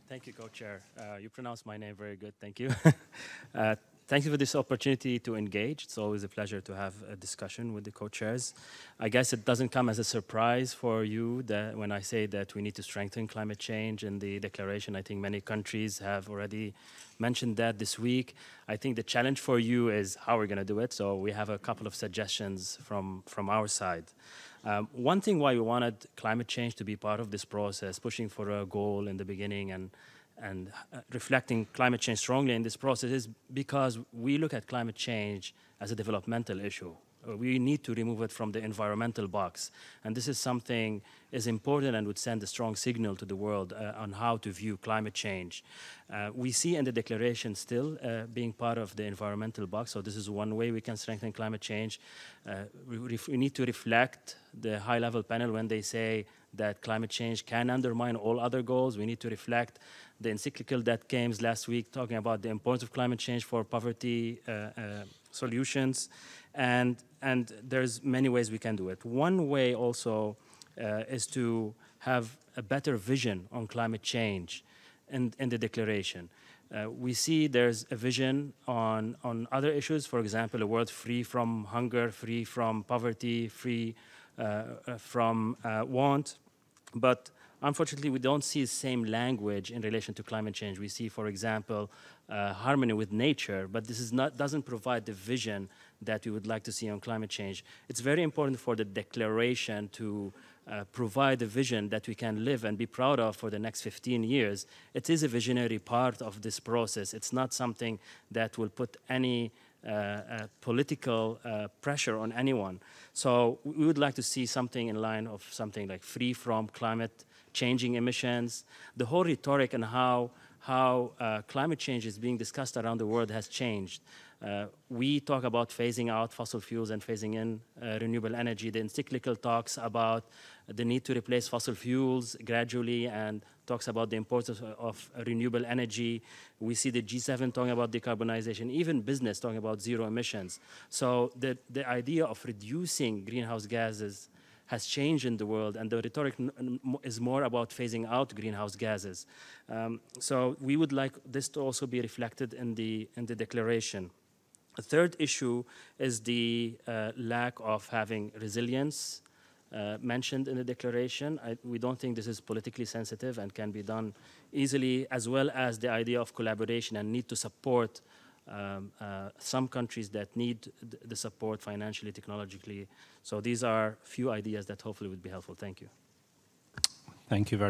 Thank you, Co-Chair. You pronounced my name very good. Thank you. Thank you for this opportunity to engage. It's always a pleasure to have a discussion with the co-chairs. I guess it doesn't come as a surprise for you that when I say that we need to strengthen climate change in the declaration. I think many countries have already mentioned that this week. I think the challenge for you is how we're going to do it. So we have a couple of suggestions from our side. One thing why we wanted climate change to be part of this process, pushing for a goal in the beginning and reflecting climate change strongly in this process is because we look at climate change as a developmental issue. We need to remove it from the environmental box. And this is something is important and would send a strong signal to the world on how to view climate change. We see in the declaration still being part of the environmental box, so this is one way we can strengthen climate change. We need to reflect the high-level panel when they say that climate change can undermine all other goals. We need to reflect the encyclical that came last week talking about the importance of climate change for poverty solutions. And there's many ways we can do it. One way also is to have a better vision on climate change in the declaration. We see there's a vision on other issues, for example, a world free from hunger, free from poverty, free from want. But unfortunately, we don't see the same language in relation to climate change. We see, for example, harmony with nature, but this is doesn't provide the vision that we would like to see on climate change. It's very important for the declaration to provide a vision that we can live and be proud of for the next 15 years. It is a visionary part of this process. It's not something that will put any political pressure on anyone. So we would like to see something in line of something like free from climate changing emissions. The whole rhetoric and how climate change is being discussed around the world has changed. We talk about phasing out fossil fuels and phasing in renewable energy. The encyclical talks about the need to replace fossil fuels gradually and talks about the importance of renewable energy. We see the G7 talking about decarbonization, even business talking about zero emissions. So the idea of reducing greenhouse gases has changed in the world, and the rhetoric is more about phasing out greenhouse gases. So we would like this to also be reflected in the declaration. A third issue is the lack of having resilience mentioned in the declaration. We don't think this is politically sensitive and can be done easily, as well as the idea of collaboration and need to support some countries that need the support financially, technologically. So these are few ideas that hopefully would be helpful. Thank you. Thank you very much.